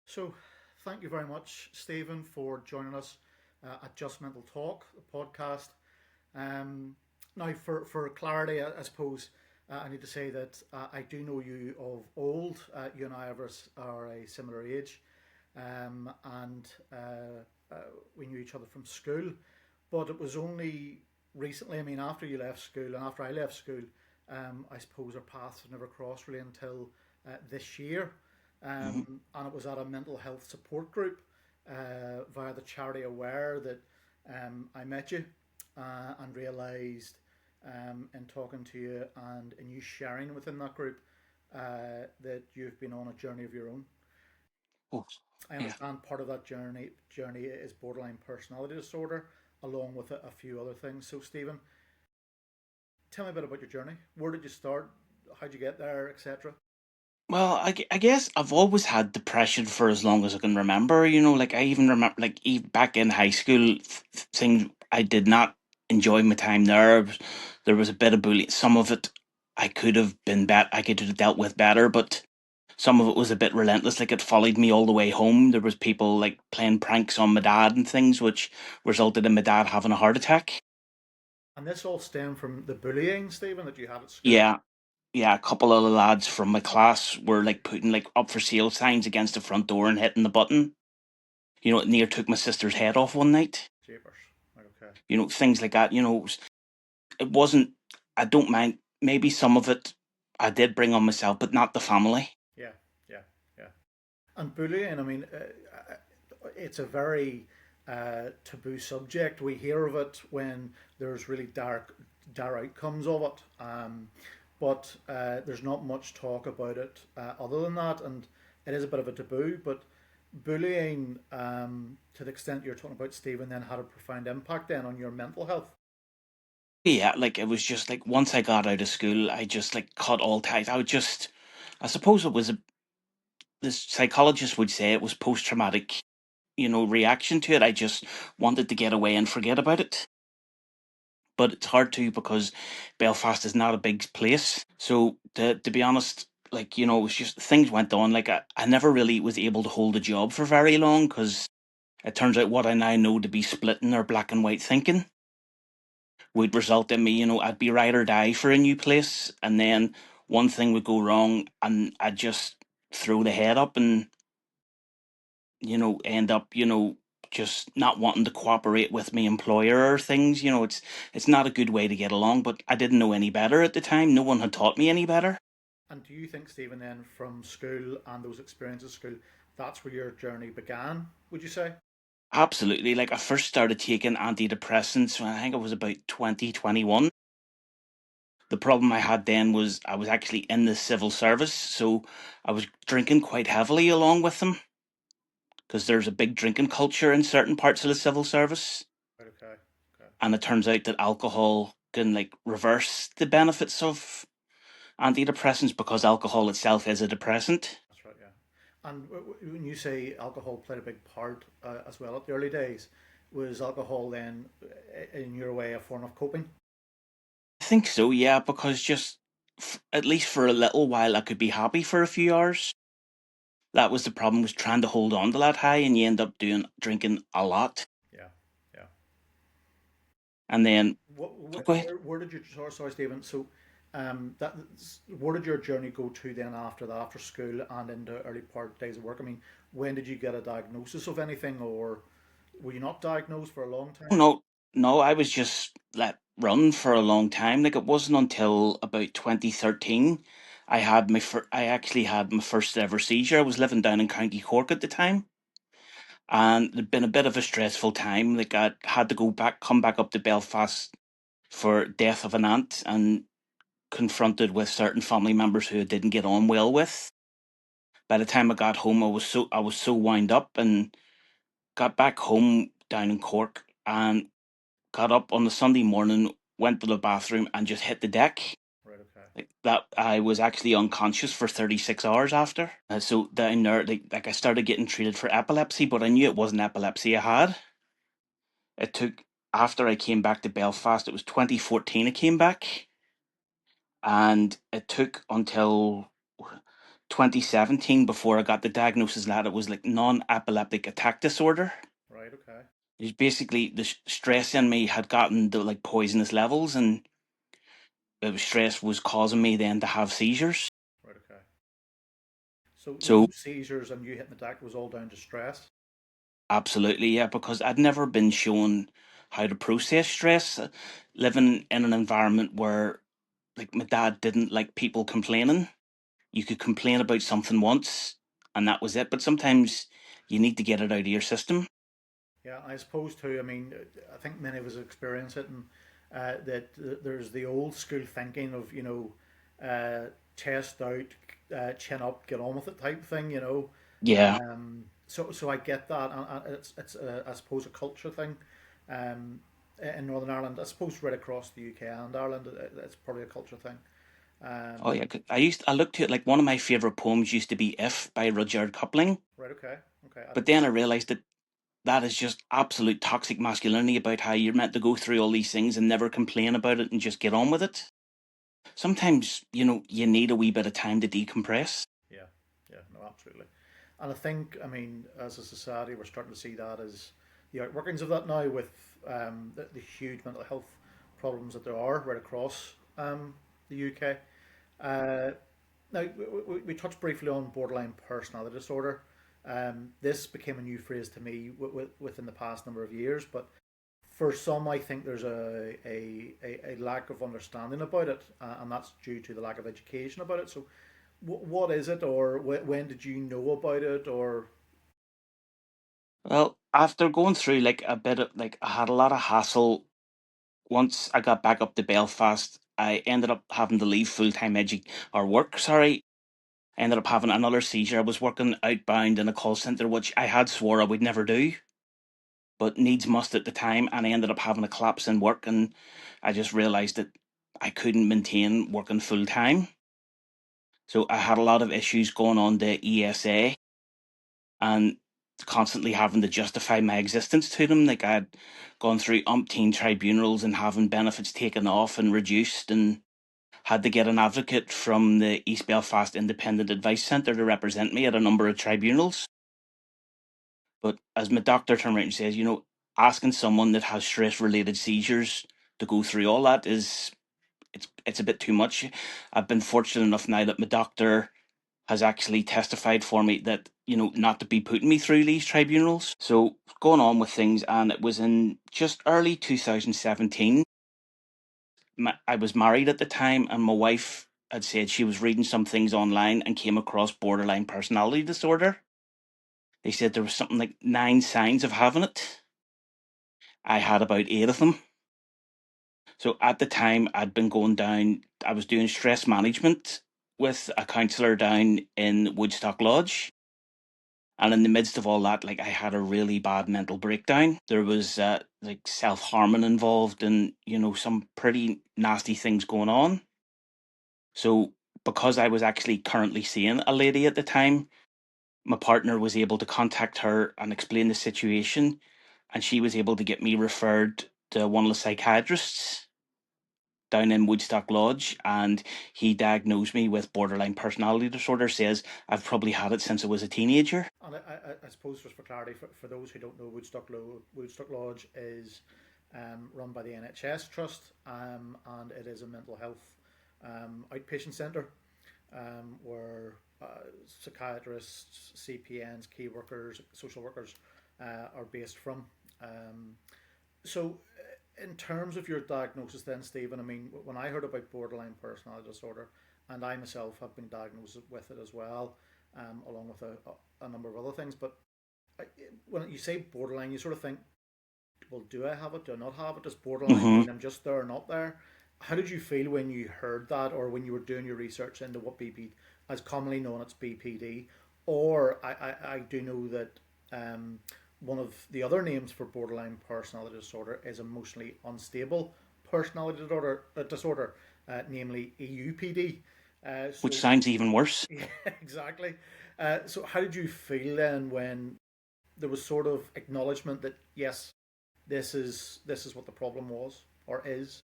So, thank you very much, Stephen, for joining us at Just Mental Talk, the podcast. Um, Now, for clarity, I suppose I need to say that I do know you of old. You and I are a similar age, and we knew each other from school. But it was only recently, I mean, after you left school and after I left school, I suppose our paths had never crossed really until this year. Mhm. And it was at a mental health support group via the charity Aware that I met you and realised in talking to you and in you sharing within that group that you've been on a journey of your own. Oh, I yeah. understand part of that journey is borderline personality disorder, along with a few other things. So, Stephen, tell me a bit about your journey. Where did you start? How'd you get there, etc.? Well, I guess I've always had depression for as long as I can remember. Like I even remember, like even back in high school, things I did not enjoy my time there. There was a bit of bullying. Some of it I could have been bet. I could have dealt with better, but some of it was a bit relentless. Like it followed me all the way home. There was people like playing pranks on my dad and things, which resulted in my dad having a heart attack. And this all stemmed from the bullying, Stephen, that you had at school. Yeah, yeah, a couple of the lads from my class were like putting like up for sale signs against the front door and hitting the button. It near took my sister's head off one night. Japers. Right, okay. Things like that. It wasn't. I don't mind. Maybe some of it I did bring on myself, but not the family. Yeah, yeah, yeah. And bullying, I mean, it's a very taboo subject. We hear of it when there's really dire outcomes of it. But there's not much talk about it other than that, and it is a bit of a taboo. But bullying, to the extent you're talking about, Stephen, then had a profound impact then on your mental health. Yeah, like it was just like once I got out of school, I just like cut all ties. I suppose it was the psychologist would say it was post traumatic, reaction to it. I just wanted to get away and forget about it. But it's hard to because Belfast is not a big place. So to be honest, like it was just things went on. Like I never really was able to hold a job for very long because it turns out what I now know to be splitting or black and white thinking would result in me, I'd be ride or die for a new place, and then one thing would go wrong, and I'd just throw the head up and end up, just not wanting to cooperate with my employer or things. It's not a good way to get along, but I didn't know any better at the time. No one had taught me any better. And do you think, Stephen, then from school and those experiences at school, that's where your journey began, would you say? Absolutely. Like I first started taking antidepressants when I think I was about 2021. The problem I had then was I was actually in the civil service, so I was drinking quite heavily along with them because there's a big drinking culture in certain parts of the civil service. Right, okay, okay. And it turns out that alcohol can like reverse the benefits of antidepressants because alcohol itself is a depressant. That's right, yeah. And when you say alcohol played a big part as well at the early days, was alcohol then, in your way, a form of coping? I think so, yeah, because just at least for a little while I could be happy for a few hours. That was the problem, was trying to hold on to that high, and you end up doing drinking a lot. Yeah, yeah. And then go ahead. Where did you, sorry, Stephen, so that where did your journey go to then after that, after school and into early part days of work? I mean, when did you get a diagnosis of anything, or were you not diagnosed for a long Oh time? no, no, I was just let run for a long time. Like it wasn't until about 2013 I actually had my first ever seizure. I was living down in County Cork at the time, and it'd been a bit of a stressful time. Like I had to come back up to Belfast for death of an aunt, and confronted with certain family members who I didn't get on well with. By the time I got home, I was so wound up, and got back home down in Cork, and got up on the Sunday morning, went to the bathroom, and just hit the deck. Right, okay. Like that, I was actually unconscious for 36 hours after. So down there, like I started getting treated for epilepsy, but I knew it wasn't epilepsy I had. It took After I came back to Belfast, it was 2014 I came back, and it took until 2017 before I got the diagnosis that it was like non-epileptic attack disorder. Right. Okay. It's basically the stress in me had gotten to like poisonous levels, and stress was causing me then to have seizures. Right. Okay. So So those seizures and you hitting the deck was all down to stress. absolutely, yeah, because I'd never been shown how to process stress. Living in an environment where like my dad didn't like people complaining. You could complain about something once and that was it. But sometimes you need to get it out of your system. Yeah, I suppose too. I mean, I think many of us experience it, and that there's the old school thinking of chest out, chin up, get on with it type thing. Yeah. So I get that, and it's I suppose a culture thing. Um, in Northern Ireland, I suppose right across the UK and Ireland, it's probably a culture thing. Oh yeah. Um, I looked at like one of my favorite poems used to be "If" by Rudyard Kipling, right. Okay. Okay. but then I realized that that is just absolute toxic masculinity about how you're meant to go through all these things and never complain about it and just get on with it. Sometimes you need a wee bit of time to decompress. Yeah, yeah, no, absolutely. And I think, I mean, as a society, we're starting to see that as the outworkings of that now with the huge mental health problems that there are right across the UK. Uh, Now, we touched briefly on borderline personality disorder. This became a new phrase to me within the past number of years, but for some, I think there's a lack of understanding about it, and that's due to the lack of education about it. So, what is it, or when did you know about it, or Well, after going through like a bit of like I had a lot of hassle. Once I got back up to Belfast, I ended up having to leave full time or work. Sorry, I ended up having another seizure. I was working outbound in a call center, which I had swore I would never do, but needs must at the time, and I ended up having a collapse in work, and I just realised that I couldn't maintain working full time. So I had a lot of issues going on the ESA and constantly having to justify my existence to them. Like I'd gone through umpteen tribunals and having benefits taken off and reduced, and had to get an advocate from the East Belfast Independent Advice Centre to represent me at a number of tribunals. But as my doctor turned around and says, asking someone that has stress related seizures to go through all that is it's a bit too much. I've been fortunate enough now that my doctor has actually testified for me that, not to be putting me through these tribunals. So going on with things, and it was in just early 2017. I was married at the time, and my wife had said she was reading some things online and came across borderline personality disorder. They said there was something like 9 signs of having it. I had about 8 of them. So at the time, I was doing stress management with a counsellor down in Woodstock Lodge. And in the midst of all that, like I had a really bad mental breakdown. There was like self harming involved and, some pretty nasty things going on. So because I was actually currently seeing a lady at the time, my partner was able to contact her and explain the situation, and she was able to get me referred to one of the psychiatrists down in Woodstock Lodge, and he diagnosed me with borderline personality disorder. Says I've probably had it since I was a teenager. and I suppose just for clarity, for those who don't know, Woodstock Lodge is run by the NHS Trust, and it is a mental health outpatient centre where psychiatrists, CPNs, key workers, social workers are based from. So, in terms of your diagnosis, then, Stephen, I mean, when I heard about borderline personality disorder, and I myself have been diagnosed with it as well, along with a number of other things, but I, when you say borderline, you sort of think, well, do I have it? Do I not have it? Does borderline Hmm. mean I'm just there or not there? How did you feel when you heard that, or when you were doing your research into what BP, as commonly known as BPD, or I do know that one of the other names for borderline personality disorder is emotionally unstable personality disorder, namely EUPD. Which So sounds even worse. yeah, exactly. So how did you feel then when there was sort of acknowledgement that yes, this is what the problem was or is?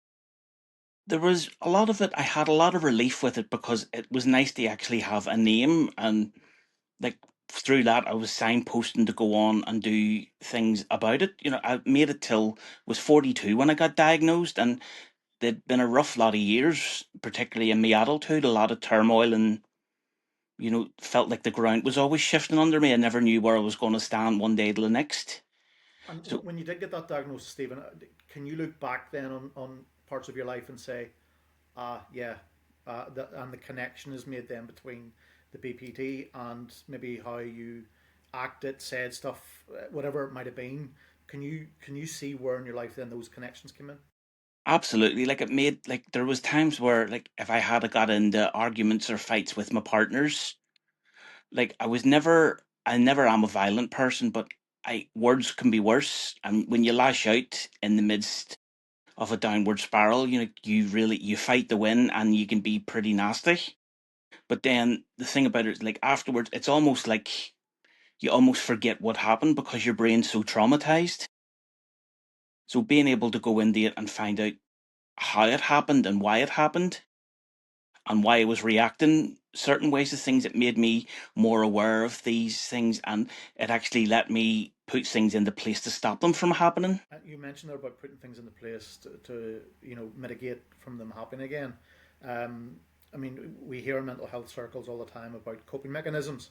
There was a lot of it. I had a lot of relief with it because it was nice to actually have a name, and like through that I was signposting to go on and do things about it. I made it till was 42 when I got diagnosed, and there'd been a rough lot of years, particularly in my adulthood, a lot of turmoil, and felt like the ground was always shifting under me. I never knew where I was going to stand one day to the next. And So when you did get that diagnosis, Stephen, can you look back then on parts of your life and say, yeah, and the connection is made then between the BPD and maybe how you acted, said stuff, whatever it might have been. Can you see where in your life then those connections came in? absolutely, like it made like there was times where like if I had got into arguments or fights with my partners, like I never am a violent person, but I words can be worse, and when you lash out in the midst of a downward spiral, you fight the win, and you can be pretty nasty. But then the thing about it is, like afterwards, it's almost like you almost forget what happened because your brain's so traumatized. So being able to go into it and find out how it happened and why it happened and why I was reacting certain ways to things, it made me more aware of these things, and it actually let me put things into place to stop them from happening. You mentioned there about putting things into place to mitigate from them happening again. Um, I mean, we hear in mental health circles all the time about coping mechanisms.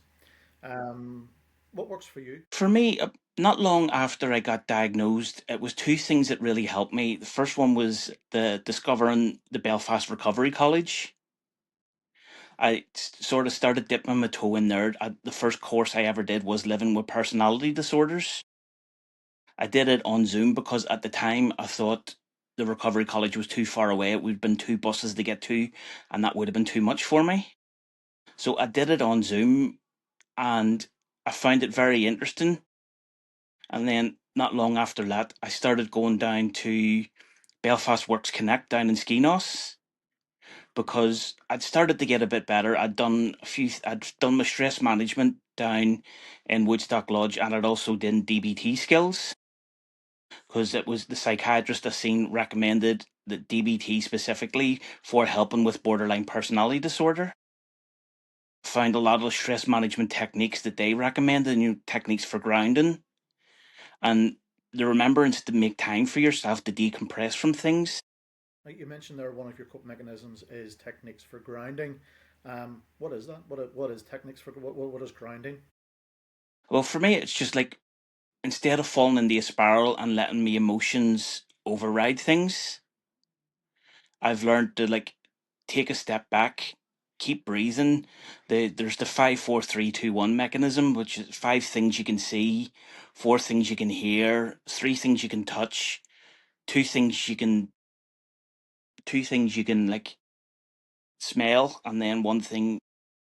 Um, what works for you? For me, not long after I got diagnosed, it was two things that really helped me. The first one was the discovering the Belfast Recovery College. Sort of started dipping my toe in there. The first course I ever did was living with personality disorders. I did it on Zoom because at the time I thought the recovery college was too far away. It would have been two buses to get to, and that would have been too much for me. So I did it on Zoom, and I found it very interesting. And then not long after that, I started going down to Belfast Works Connect down in Skenos because I'd started to get a bit better. I'd done my stress management down in Woodstock Lodge, and I'd also done DBT skills because it was the psychiatrist I seen recommended that DBT specifically for helping with borderline personality disorder. Found a lot of the stress management techniques that they recommended, techniques for grounding and the remembrance to make time for yourself to decompress from things. Like you mentioned there, one of your coping mechanisms is techniques for grounding. What is that? What is techniques for what is grounding? Well, for me, it's just like instead of falling into a spiral and letting me emotions override things, I've learned to like take a step back, keep breathing. There's the 5, 4, 3, 2, 1 mechanism, which is five things you can see, four things you can hear, three things you can touch, two things you can two things you can like smell, and then one thing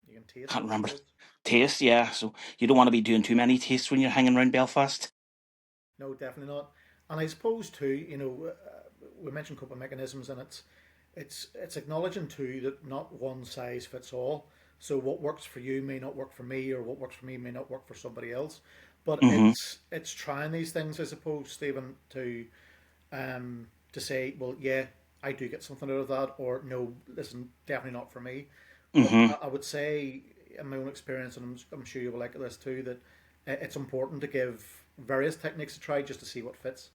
You can taste, can't I remember. suppose. Taste, yeah. So you don't want to be doing too many tastes when you're hanging around Belfast. No, definitely not. And I suppose too, we mentioned coping mechanisms, and it's acknowledging too that not one size fits all. So what works for you may not work for me, or what works for me may not work for somebody else. But Hmm. it's trying these things, I suppose, Stephen, to say, well, yeah, I do get something out of that, or no, listen, definitely not for me. But Hmm. I would say, in my own experience, and I'm sure you will like this too, that it's important to give various techniques a try just to see what fits.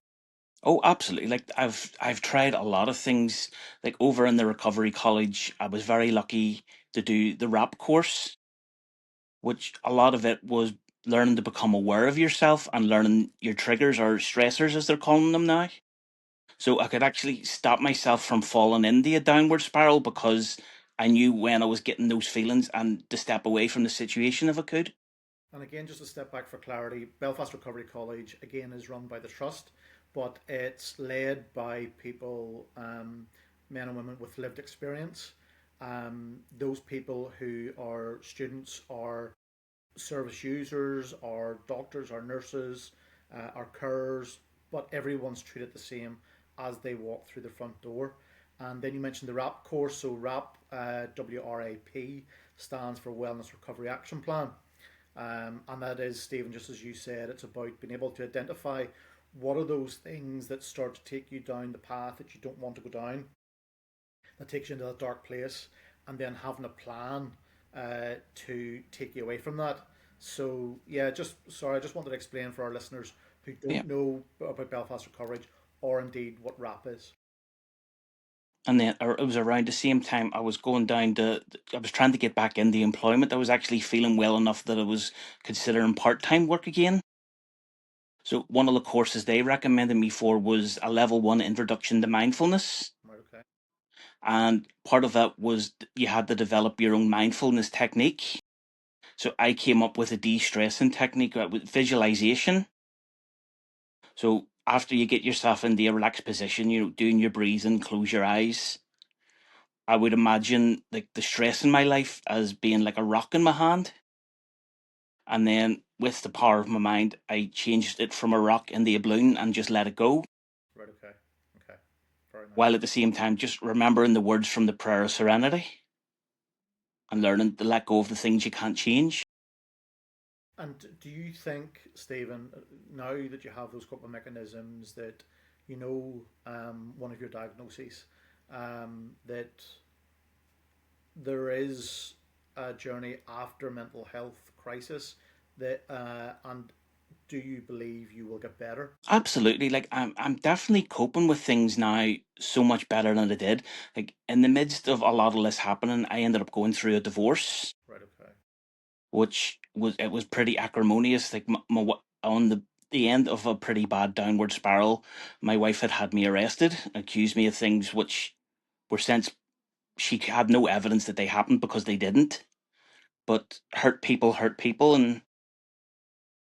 Oh, absolutely. Like I've tried a lot of things. Like over in the recovery college, I was very lucky to do the rap course, which a lot of it was learning to become aware of yourself and learning your triggers or stressors as they're calling them now. So I could actually stop myself from falling into a downward spiral because I knew when I was getting those feelings and to step away from the situation if I could. And again, just a step back for clarity, Belfast Recovery College again is run by the trust, but it's led by people, men and women with lived experience. Those people who are students are service users, or doctors, or nurses, or carers, but everyone's treated the same as they walk through the front door. And then you mentioned the RAP course. So RAP, WRAP, stands for Wellness Recovery Action Plan. And that is, Stephen, just as you said, it's about being able to identify what are those things that start to take you down the path that you don't want to go down. that takes you into that dark place, and then having a plan to take you away from that. So yeah, just sorry, I just wanted to explain for our listeners who Yeah. don't know about Belfast Recovery or indeed what RAP is. And then it was around the same time I was going down I was trying to get back into employment. I was actually feeling well enough that I was considering part-time work again. So one of the courses they recommended me for was a level 1 introduction to mindfulness. Right, okay. And part of that was you had to develop your own mindfulness technique. So I came up with a de-stressing technique with visualization. So after you get yourself into a relaxed position, doing your breathing, close your eyes. I would imagine like the stress in my life as being like a rock in my hand. And then with the power of my mind, I changed it from a rock into a balloon and just let it go. Right, okay. Okay. Very While nice. at the same time just remembering the words from the prayer of serenity and learning to let go of the things you can't change. And do you think, Stephen, now that you have those coping mechanisms, that you know one of your diagnoses, that there is a journey after mental health crisis, that and do you believe you will get better? Absolutely. Like I'm definitely coping with things now so much better than I did. Like in the midst of a lot of this happening, I ended up going through a divorce, Right. Okay. which was pretty acrimonious. Like on the end of a pretty bad downward spiral, my wife had me arrested, accused me of things which were since she had no evidence that they happened because they didn't. But hurt people, and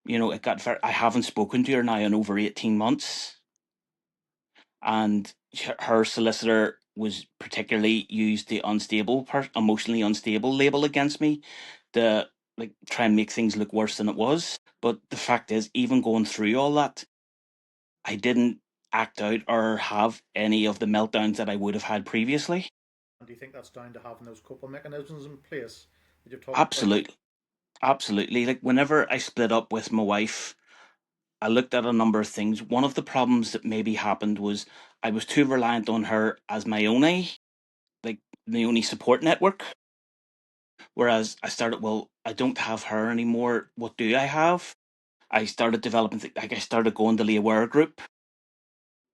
it got very. I haven't spoken to her now in over 18 months, and her solicitor was particularly used the emotionally unstable label against me to like try and make things look worse than it was. But the fact is, even going through all that, I didn't act out or have any of the meltdowns that I would have had previously. And do you think that's down to having those coping mechanisms in place that you've talked about? Absolutely, absolutely. Like whenever I split up with my wife, I looked at a number of things. One of the problems that maybe happened was I was too reliant on her as my only, like the only support network. Whereas I don't have her anymore. What do I have? I started developing, like I started going to the Aware group.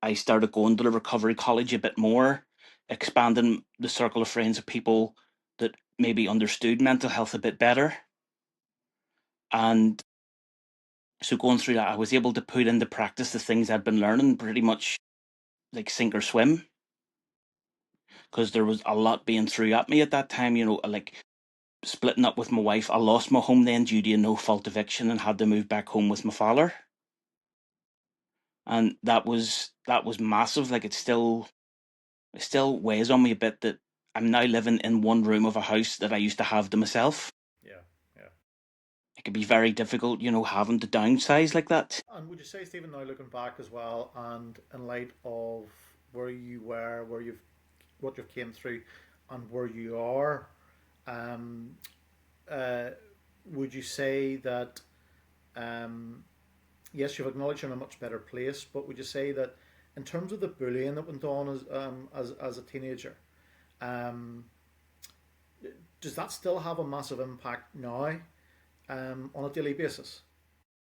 I started going to the recovery college a bit more, expanding the circle of friends of people that maybe understood mental health a bit better. And so going through that, I was able to put into practice the things I'd been learning pretty much like sink or swim, because there was a lot being thrown at me at that time, like splitting up with my wife. I lost my home then due to a no fault eviction and had to move back home with my father. And that was massive. Like it still weighs on me a bit that I'm now living in one room of a house that I used to have to myself. Yeah. Yeah. It can be very difficult, having to downsize like that. And would you say, Stephen, now looking back as well, and in light of where you were, where you've what you've came through, and where you are, um, uh, would you say that yes, you've acknowledged you're in a much better place, but would you say that in terms of the bullying that went on as a teenager, um, does that still have a massive impact now on a daily basis?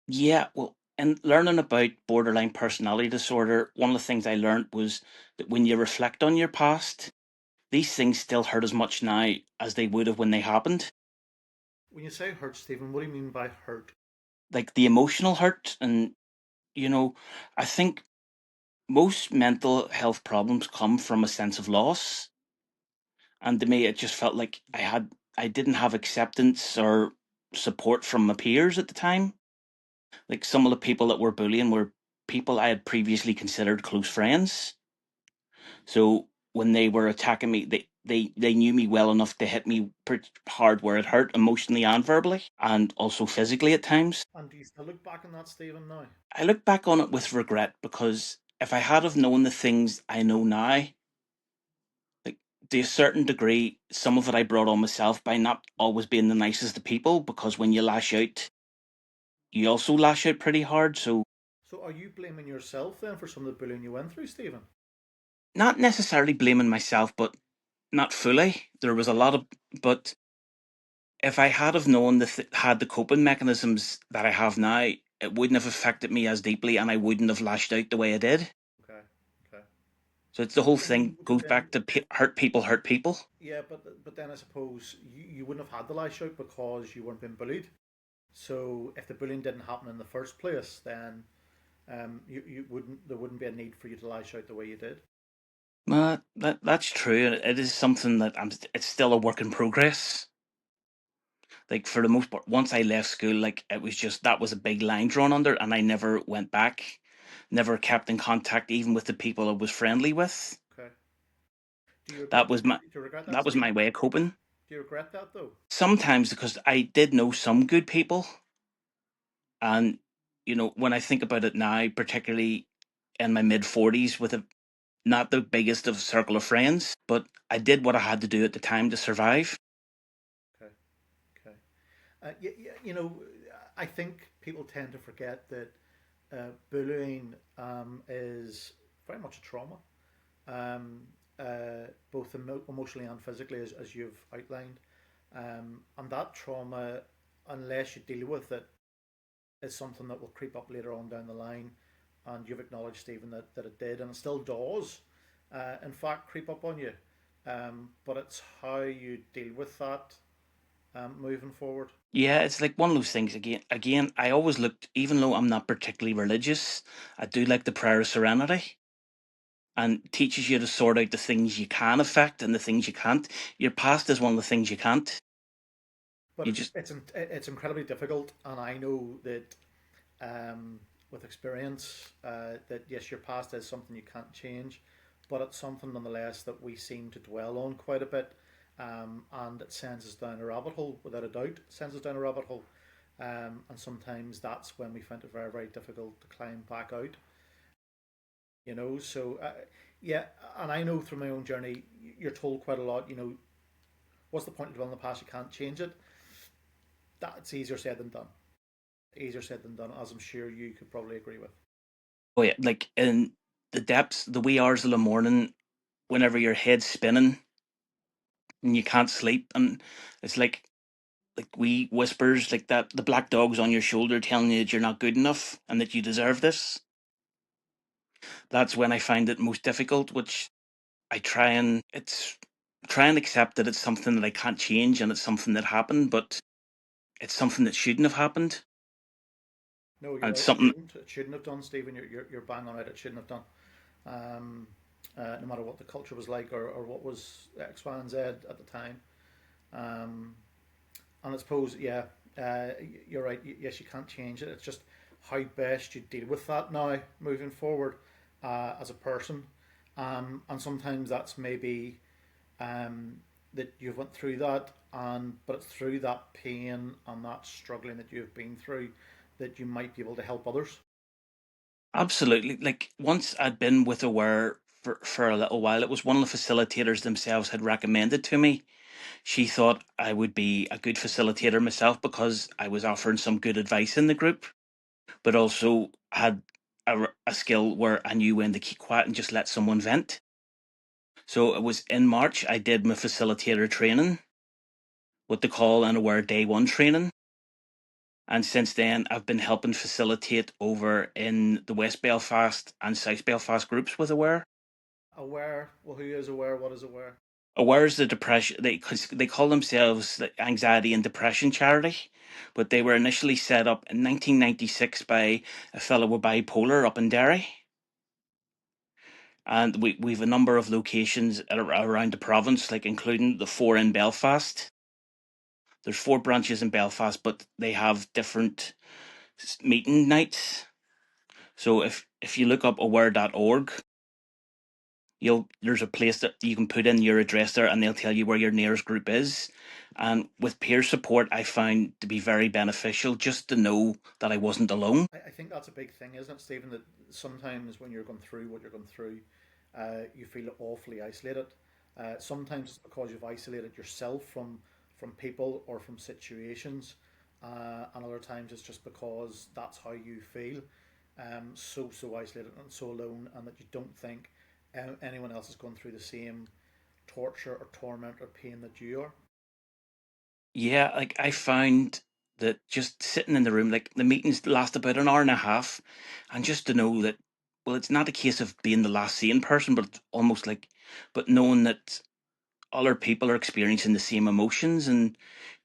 Yeah, well, and learning about borderline personality disorder, one of the things I learned was that when you reflect on your past, these things still hurt as much now as they would have when they happened. When you say hurt, Stephen, what do you mean by hurt? Like the emotional hurt, and you know, I think most mental health problems come from a sense of loss. And to me, it just felt like I didn't have acceptance or support from my peers at the time. Like some of the people that were bullying were people I had previously considered close friends. So when they were attacking me, they knew me well enough to hit me pretty hard where it hurt emotionally and verbally, and also physically at times. And do you still look back on that, Stephen, now? I look back on it with regret because if I had have known the things I know now, like to a certain degree, some of it I brought on myself by not always being the nicest to people, because when you lash out, you also lash out pretty hard. So So are you blaming yourself then for some of the bullying you went through, Stephen? not necessarily blaming myself, but not fully. There was a lot of, but if I had have known had the coping mechanisms that I have now, it wouldn't have affected me as deeply, and I wouldn't have lashed out the way I did. Okay. Okay. So it's the whole And thing but goes then, back to hurt people hurt people. yeah, but then I suppose you wouldn't have had the lash out because you weren't being bullied. So if the bullying didn't happen in the first place, then you wouldn't there wouldn't be a need for you to lash out the way you did. That's true. And it is something that it's still a work in progress. Like for the most part, once I left school, like it was just that was a big line drawn under, and I never went back, never kept in contact even with the people I was friendly with. Okay. Do you That regret was my do you regret that, that was my Stephen? way of coping. Do you regret that though? Sometimes because I did know some good people, and when I think about it now, particularly in my mid 40s, with not the biggest of circle of friends, but I did what I had to do at the time to survive. Okay. Okay. I think people tend to forget that bullying is very much a trauma, um, both emotionally and physically, as you've outlined. And that trauma, unless you deal with it, is something that will creep up later on down the line. And you've acknowledged, Stephen, that it did, and it still does, in fact, creep up on you. But it's how you deal with that moving forward. Yeah, it's like one of those things again. Again, I always looked, even though I'm not particularly religious, I do like the prayer of serenity, and teaches you to sort out the things you can affect and the things you can't. Your past is one of the things you can't. But You just it's incredibly difficult, and I know that with experience that yes, your past is something you can't change, but it's something nonetheless that we seem to dwell on quite a bit, and it sends us down a rabbit hole without a doubt. It sends us down a rabbit hole, and sometimes that's when we find it very very difficult to climb back out. So yeah, and I know through my own journey, you're told quite a lot. What's the point of dwelling on the past? You can't change it. That's easier said than done. Easier said than done, as I'm sure you could probably agree with. oh yeah, like in the depths, the wee hours of the morning, whenever your head's spinning and you can't sleep, and it's like wee whispers like that, the black dog's on your shoulder telling you that you're not good enough and that you deserve this. That's when I find it most difficult, which I try and accept that it's something that I can't change and it's something that happened, but it's something that shouldn't have happened. No, And you're it's right. It something shouldn't. It shouldn't have done, Stephen. You're bang on it. It shouldn't have done. Um, no matter what the culture was like or what was X, Y, and Z at the time. Um, and I suppose, yeah, you're right. Yes, you can't change it. It's just how best you deal with that now, moving forward, as a person. And sometimes that's maybe um, that you've went through that, and but it's through that pain and that struggling that you've been through that you might be able to help others. absolutely like once I'd been with Aware for a little while, it was one of the facilitators themselves had recommended to me. She thought I would be a good facilitator myself because I was offering some good advice in the group, but also had a skill where I knew when to keep quiet and just let someone vent. So it was in March I did my facilitator training, what they call an Aware Day One training. And since then, I've been helping facilitate over in the West Belfast and South Belfast groups with Aware. Aware, well, who is aware? What is aware? Aware is the depression, cause they call themselves the anxiety and depression charity, but they were initially set up in 1996 by a fellow with bipolar up in Derry. And we've a number of locations around the province, like including the four in Belfast. There's four branches in Belfast, but they have different meeting nights. So if you look up aware.org, there's a place that you can put in your address there, and they'll tell you where your nearest group is. And with peer support, I found to be very beneficial just to know that I wasn't alone. I think that's a big thing, isn't it, Stephen? That sometimes when you're going through what you're going through, you feel awfully isolated. Sometimes it's because you've isolated yourself from people or from situations, and other times it's just because that's how you feel, so isolated and so alone, and that you don't think anyone else is going through the same torture or torment or pain that you are. Yeah, like I found that just sitting in the room, like the meetings last about an hour and a half, and just to know that, well, it's not a case of being the last sane person, but it's almost like, but knowing that other people are experiencing the same emotions and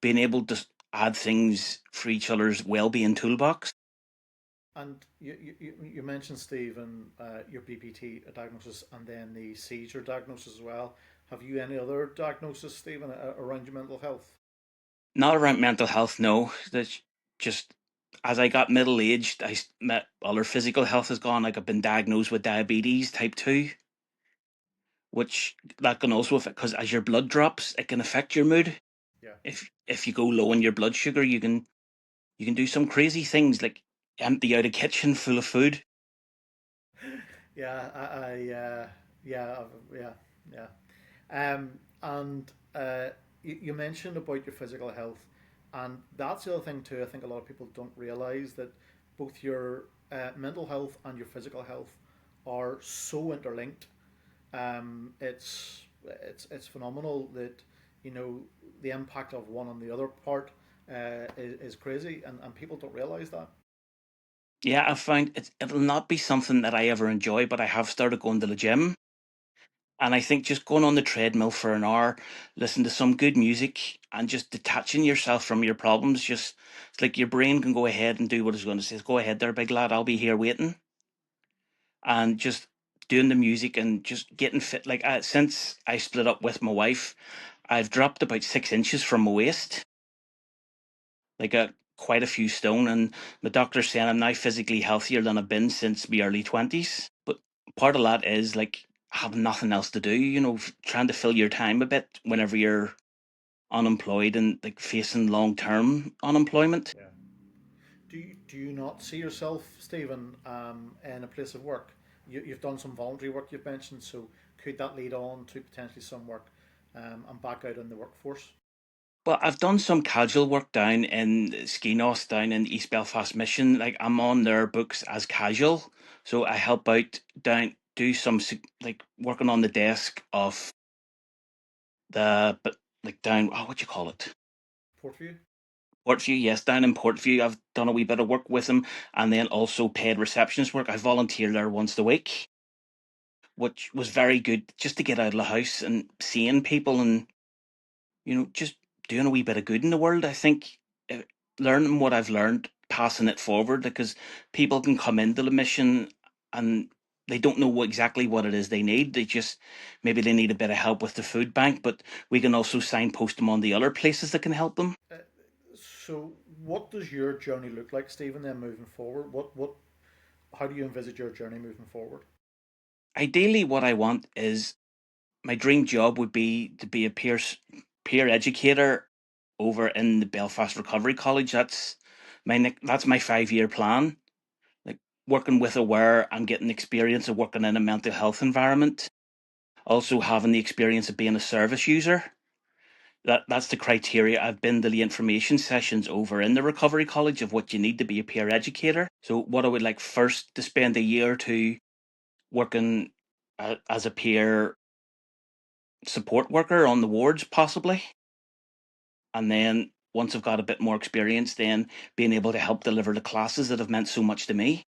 being able to add things for each other's well-being toolbox. And you mentioned, Stephen, your BPT diagnosis and then the seizure diagnosis as well. Have you any other diagnosis, Stephen, around your mental health? Not around mental health, no. That's just as I got middle aged, met other physical health has gone. Like I've been diagnosed with diabetes type 2, which that can also affect, because as your blood drops, it can affect your mood. Yeah. If you go low in your blood sugar, you can do some crazy things like empty out a kitchen full of food. Yeah, yeah, yeah, yeah. And you mentioned about your physical health, and that's the other thing too. I think a lot of people don't realize that both your mental health and your physical health are so interlinked. It's phenomenal that you know the impact of one on the other part is crazy, and people don't realize that. Yeah, I found it'll not be something that I ever enjoy, but I have started going to the gym. And I think just going on the treadmill for an hour, listen to some good music, and just detaching yourself from your problems, just it's like your brain can go ahead and do what it's going to say. Go ahead there, big lad, I'll be here waiting. And just doing the music and just getting fit. Like since I split up with my wife, I've dropped about 6 inches from my waist, like quite a few stone. And the doctor's saying I'm now physically healthier than I've been since my early 20s. But part of that is like having nothing else to do, trying to fill your time a bit whenever you're unemployed and like facing long term unemployment. Yeah. Do you not see yourself, Stephen, in a place of work? You've done some voluntary work you've mentioned, so could that lead on to potentially some work and back out in the workforce? Well, I've done some casual work down in Skinos, down in East Belfast Mission. Like I'm on their books as casual, so I help out down, do some like working on the desk of but like down, what do you call it? Portview? Portview, yes, down in Portview. I've done a wee bit of work with them, and then also paid receptionist work. I volunteer there once a week, which was very good, just to get out of the house and seeing people and just doing a wee bit of good in the world. I think uh, learning what I've learned, passing it forward, because people can come into the mission and they don't know exactly what it is they need. They just maybe they need a bit of help with the food bank, but we can also signpost them on the other places that can help them. Uh, so, what does your journey look like, Stephen? Then moving forward, how do you envisage your journey moving forward? Ideally, what I want is my dream job would be to be a peer educator over in the Belfast Recovery College. That's my 5 year plan. Like working with Aware, I'm getting experience of working in a mental health environment. Also having the experience of being a service user. That's the criteria. I've been to the information sessions over in the Recovery College of what you need to be a peer educator. So what I would like first to spend a year or two working as a peer support worker on the wards, possibly. And then once I've got a bit more experience, then being able to help deliver the classes that have meant so much to me.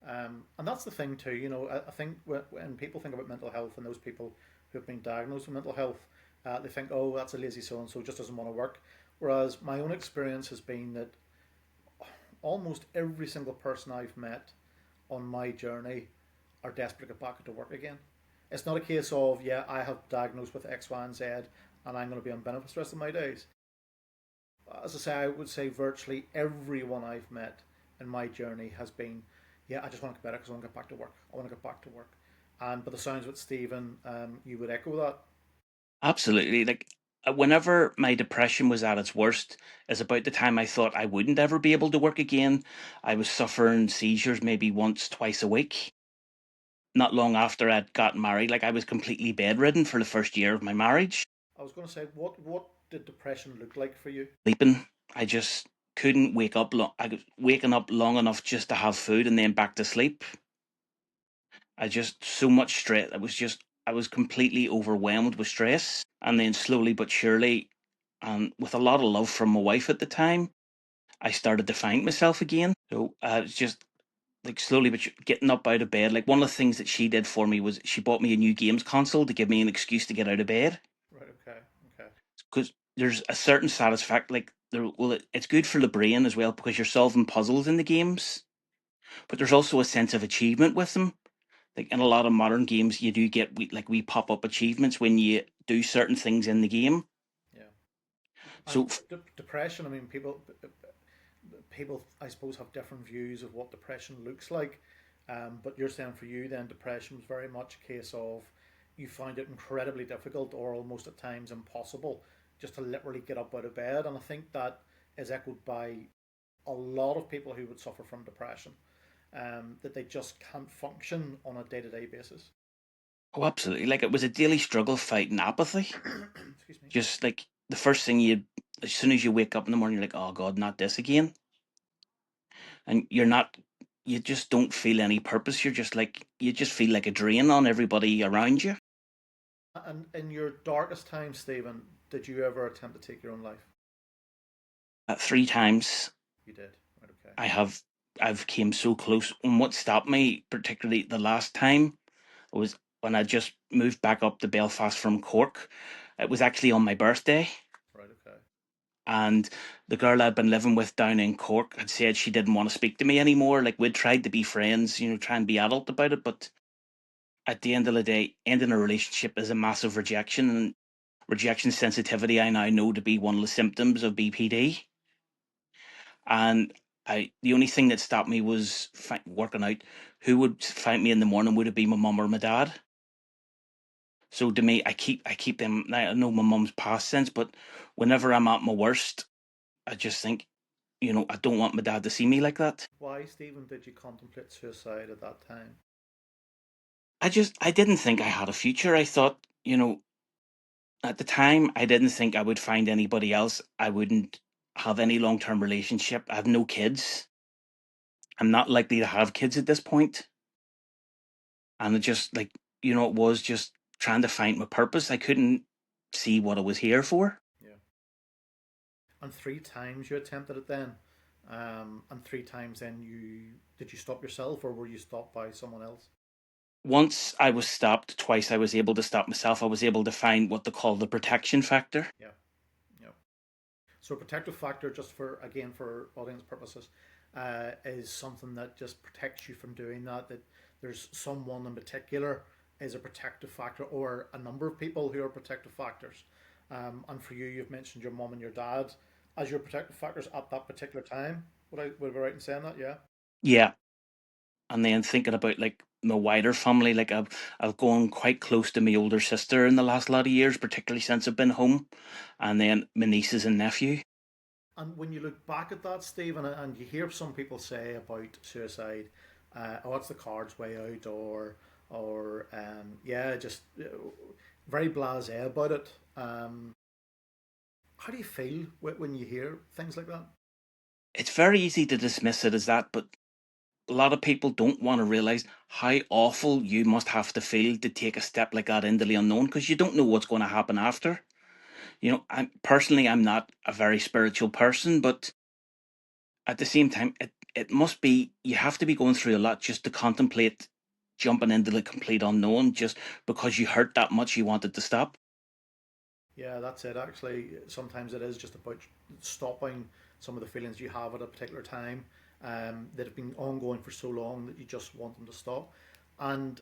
And that's the thing too. I think when people think about mental health and those people who have been diagnosed with mental health, they think, oh, that's a lazy so and so, just doesn't want to work. Whereas my own experience has been that almost every single person I've met on my journey are desperate to get back into work again. It's not a case of, yeah, I have diagnosed with X, Y, and Z, and I'm going to be on benefits the rest of my days. As I say, I would say virtually everyone I've met in my journey has been, yeah, I just want to get better because I want to get back to work. I want to get back to work. And by the sounds of it, Stephen, you would echo that. Absolutely. Like whenever my depression was at its worst, is about the time I thought I wouldn't ever be able to work again. I was suffering seizures maybe once, twice a week. Not long after I'd got married, like I was completely bedridden for the first year of my marriage. I was going to say, what did depression look like for you? Sleeping, I just couldn't wake up. I was waking up long enough just to have food and then back to sleep. I just so much stress. It was just I was completely overwhelmed with stress. And then slowly but surely, and with a lot of love from my wife at the time, I started to find myself again. So it's just like slowly but getting up out of bed. Like one of the things that she did for me was she bought me a new games console to give me an excuse to get out of bed. Right. Okay. Okay. Because there's a certain satisfaction, like it's good for the brain as well because you're solving puzzles in the games, but there's also a sense of achievement with them. Like in a lot of modern games, you do get we pop up achievements when you do certain things in the game. Yeah. And So depression. I mean, people, I suppose, have different views of what depression looks like. But you're saying for you, then, depression was very much a case of you find it incredibly difficult or almost at times impossible just to literally get up out of bed. And I think that is echoed by a lot of people who would suffer from depression, that they just can't function on a day to day basis. oh, absolutely, like it was a daily struggle fighting apathy. Excuse me. Just like the first thing you, as soon as you wake up in the morning, you're like, oh God, not this again. And you're not, you just don't feel any purpose. You're just like, you just feel like a drain on everybody around you. And in your darkest time, Stephen, did you ever attempt to take your own life? 3 times You did. Right. Okay. I have, I've came so close. And what stopped me, particularly the last time, was when I just moved back up to Belfast from Cork. It was actually on my birthday. Right. Okay. And the girl I'd been living with down in Cork had said she didn't want to speak to me anymore. Like we'd tried to be friends, try and be adult about it, but at the end of the day, ending a relationship is a massive rejection, and rejection sensitivity I now know to be one of the symptoms of BPD. And the only thing that stopped me was working out who would find me in the morning. Would it be my mum or my dad? So to me, I keep them. I know my mum's passed since, but whenever I'm at my worst, I just think, I don't want my dad to see me like that. Why, Stephen, did you contemplate suicide at that time? I didn't think I had a future. I thought, at the time, I didn't think I would find anybody else. I wouldn't have any long term relationship. I have no kids. I'm not likely to have kids at this point. And it just like, it was just trying to find my purpose. I couldn't see what I was here for. Yeah. And three times you attempted it then, and three times then you did you stop yourself or were you stopped by someone else? Once I was stopped, twice I was able to stop myself. I was able to find what they call the protection factor. Yeah. Yeah. So protective factor, just for again for audience purposes, is something that just protects you from doing that. That there's someone in particular is a protective factor, or a number of people who are protective factors. And for you, you've mentioned your mom and your dad as your protective factors at that particular time. Would I be right in saying that? Yeah. Yeah. And then thinking about like my wider family, like I've gone quite close to my older sister in the last lot of years, particularly since I've been home, and then my nieces and nephew. And when you look back at that, Stephen, and you hear some people say about suicide, oh, it's the card's way out, or yeah, just very blasé about it. How do you feel when you hear things like that? It's very easy to dismiss it as that, but a lot of people don't want to realize how awful you must have to feel to take a step like that into the unknown because you don't know what's going to happen after. I'm not a very spiritual person, but at the same time, it must be, you have to be going through a lot just to contemplate jumping into the complete unknown just because you hurt that much you wanted to stop. Yeah, that's it. Actually, sometimes it is just about stopping some of the feelings you have at a particular time, that have been ongoing for so long that you just want them to stop. And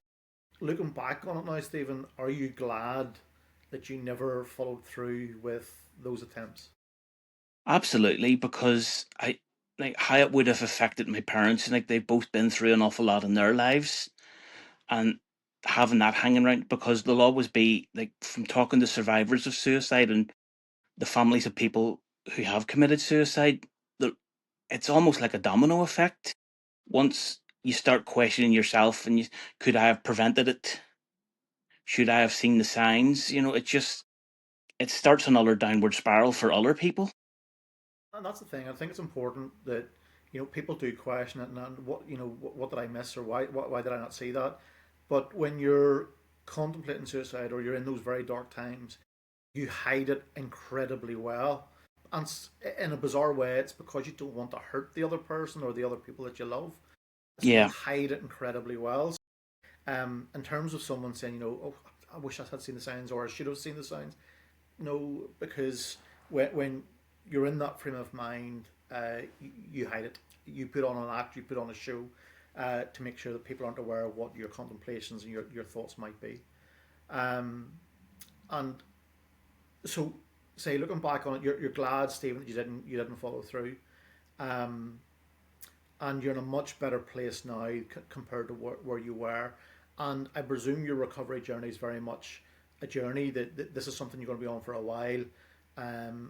looking back on it now, Stephen, are you glad that you never followed through with those attempts? Absolutely, because I like how it would have affected my parents. Like they've both been through an awful lot in their lives, and having that hanging around because there'll always be like from talking to survivors of suicide and the families of people who have committed suicide, it's almost like a domino effect. Once you start questioning yourself and could I have prevented it? Should I have seen the signs? It starts another downward spiral for other people. And that's the thing. I think it's important that people do question it, and what did I miss, or why did I not see that? But when you're contemplating suicide or you're in those very dark times, you hide it incredibly well. And in a bizarre way, it's because you don't want to hurt the other person or the other people that you love. So you Yeah. hide it incredibly well. In terms of someone saying, oh, I wish I had seen the signs or I should have seen the signs. No, because when you're in that frame of mind, you hide it. You put on an act, you put on a show to make sure that people aren't aware of what your contemplations and your thoughts might be. Um, and so, say looking back on it, you're glad, Stephen, that you didn't follow through, um, and you're in a much better place now compared to where you were. And I presume your recovery journey is very much a journey that this is something you're going to be on for a while.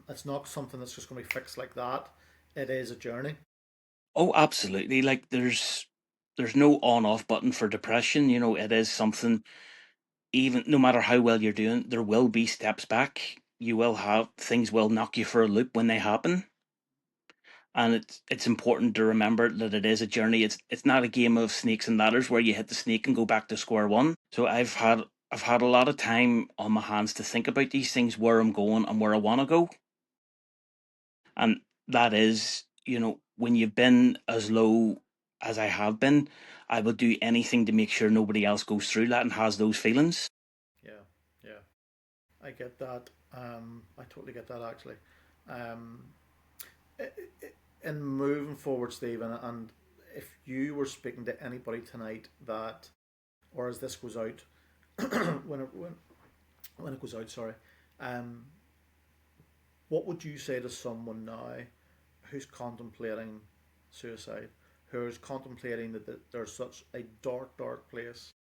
It's not something that's just going to be fixed like that. It is a journey. Oh, absolutely. Like there's no on off button for depression. It is something, even no matter how well you're doing, there will be steps back. You will have things will knock you for a loop when they happen. And it's important to remember that it is a journey. It's not a game of snakes and ladders where you hit the snake and go back to square one. So I've had a lot of time on my hands to think about these things, where I'm going and where I want to go. And that is, when you've been as low as I have been, I will do anything to make sure nobody else goes through that and has those feelings. Yeah, yeah, I get that. I totally get that actually. Um, in moving forward, Stephen, and if you were speaking to anybody tonight that, or as this goes out, when it goes out, sorry, um, what would you say to someone now who's contemplating suicide, who's contemplating that there's such a dark, dark place,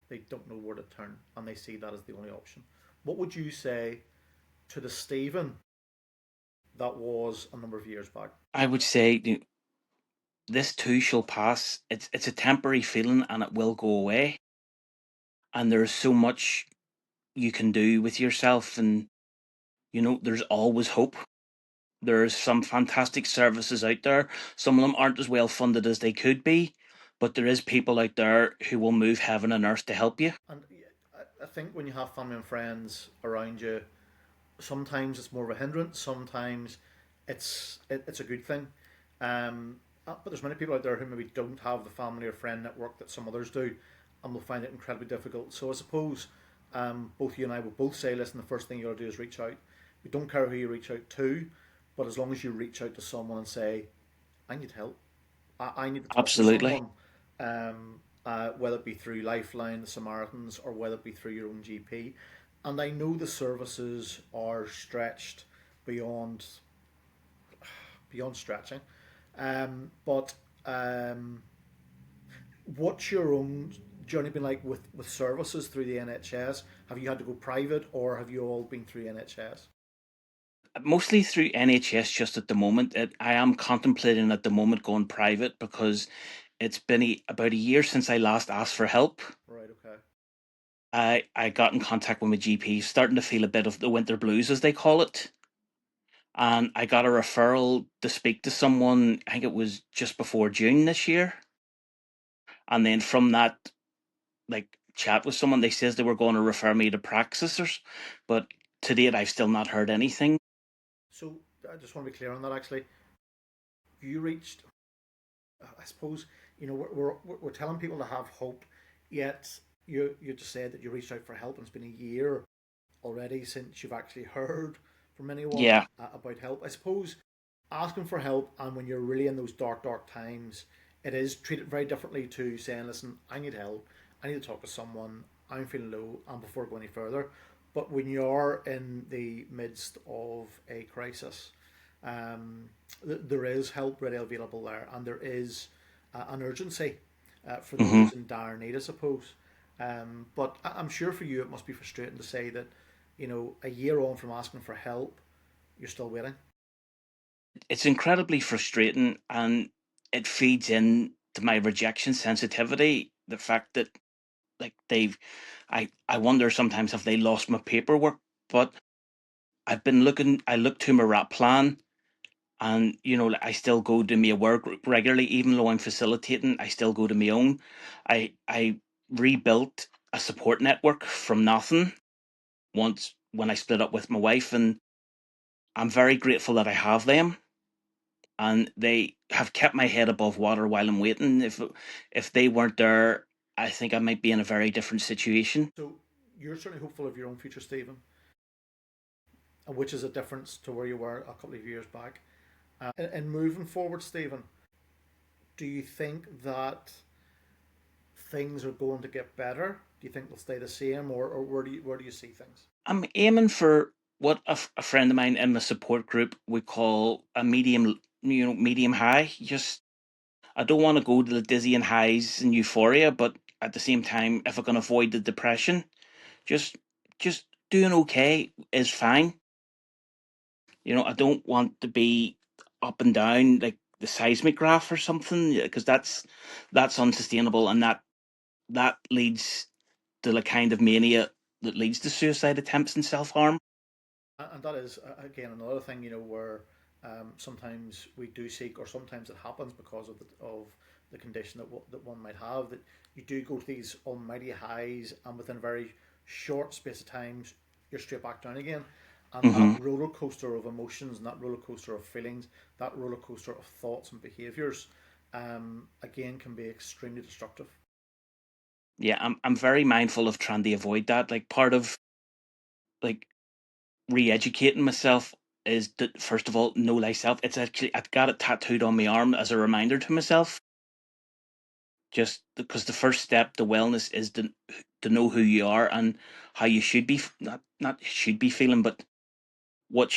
they don't know where to turn, and they see that as the only option? What would you say to the Stephen that was a number of years back? I would say, this too shall pass. It's a temporary feeling and it will go away. And there's so much you can do with yourself, and there's always hope. There's some fantastic services out there. Some of them aren't as well funded as they could be, but there is people out there who will move heaven and earth to help you. And I think when you have family and friends around you, sometimes it's more of a hindrance. Sometimes it's a good thing. But there's many people out there who maybe don't have the family or friend network that some others do, and will find it incredibly difficult. So I suppose both you and I will both say, listen, the first thing you got to do is reach out. We don't care who you reach out to, but as long as you reach out to someone and say, I need help, I need to talk to Absolutely. someone, whether it be through Lifeline, the Samaritans, or whether it be through your own GP. And I know the services are stretched beyond stretching, but what's your own journey been like with services through the NHS? Have you had to go private, or have you all been through NHS? Mostly through NHS just at the moment. I am contemplating at the moment going private because it's been about a year since I last asked for help. Right. Okay. I got in contact with my GP, starting to feel a bit of the winter blues, as they call it. And I got a referral to speak to someone, I think it was just before June this year. And then from that, like, chat with someone, they says they were going to refer me to praxis, but to date I've still not heard anything. So I just want to be clear on that. Actually, you reached. I suppose we're telling people to have hope, yet you just said that you reached out for help, and it's been a year already since you've actually heard from anyone Yeah, about help. I suppose asking for help, and when you're really in those dark, dark times, it is treated very differently to saying, listen, I need help, I need to talk to someone, I'm feeling low, and before going any further. But when you're in the midst of a crisis, um, there is help readily available there, and there is an urgency for hmm those in dire need, I suppose. But I'm sure for you it must be frustrating to say that, a year on from asking for help, you're still waiting. it's incredibly frustrating, and it feeds in to my rejection sensitivity. The fact that, like, I wonder sometimes have they lost my paperwork, but I look to my rap plan. And like, I still go to my work regularly, even though I'm facilitating. I still go to my own. I rebuilt a support network from nothing once when I split up with my wife, and I'm very grateful that I have them, and they have kept my head above water while I'm waiting. If they weren't there, I think I might be in a very different situation. So you're certainly hopeful of your own future, Stephen, which is a difference to where you were a couple of years back. And moving forward, Stephen, do you think that things are going to get better? Do you think they'll stay the same, or where do you see things? I'm aiming for what a friend of mine in the support group would call a medium, medium high. Just I don't want to go to the dizzying highs and euphoria, but at the same time, if I can avoid the depression, just just doing okay is fine. I don't want to be up and down like the seismic graph or something, because that's unsustainable, and that leads to the kind of mania that leads to suicide attempts and self harm. And that is again another thing, where sometimes we do seek, or sometimes it happens because of the condition that one might have, that you do go to these almighty highs, and within a very short space of times you're straight back down again. And that Hmm. roller coaster of emotions, and that roller coaster of feelings, that roller coaster of thoughts and behaviours, again, can be extremely destructive. Yeah, I'm very mindful of trying to avoid that. Like part of like re-educating myself is that, first of all, know thyself. It's actually I've got it tattooed on my arm as a reminder to myself. Just because the first step to wellness is to know who you are and how you should be, not should be feeling, but what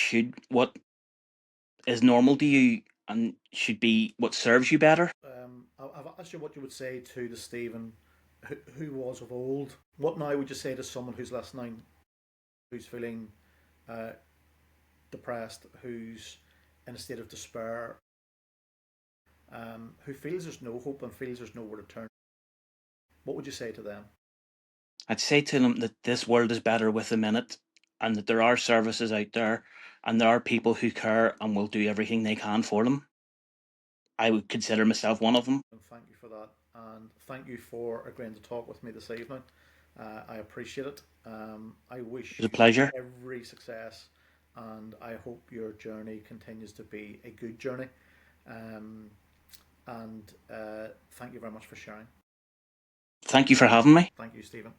is normal to you and should be what serves you better. I've asked you what you would say to the Stephen who was of old. What now would you say to someone who's listening, who's feeling uh, depressed, who's in a state of despair, who feels there's no hope and feels there's nowhere to turn? What would you say to them? I'd say to them that this world is better with a minute, and that there are services out there, and there are people who care and will do everything they can for them. I would consider myself one of them. And thank you for that. And thank you for agreeing to talk with me this evening. I appreciate it. I It was wish a you pleasure. every success, and I hope your journey continues to be a good journey. Um, and thank you very much for sharing. Thank you for having me. Thank you, Stephen.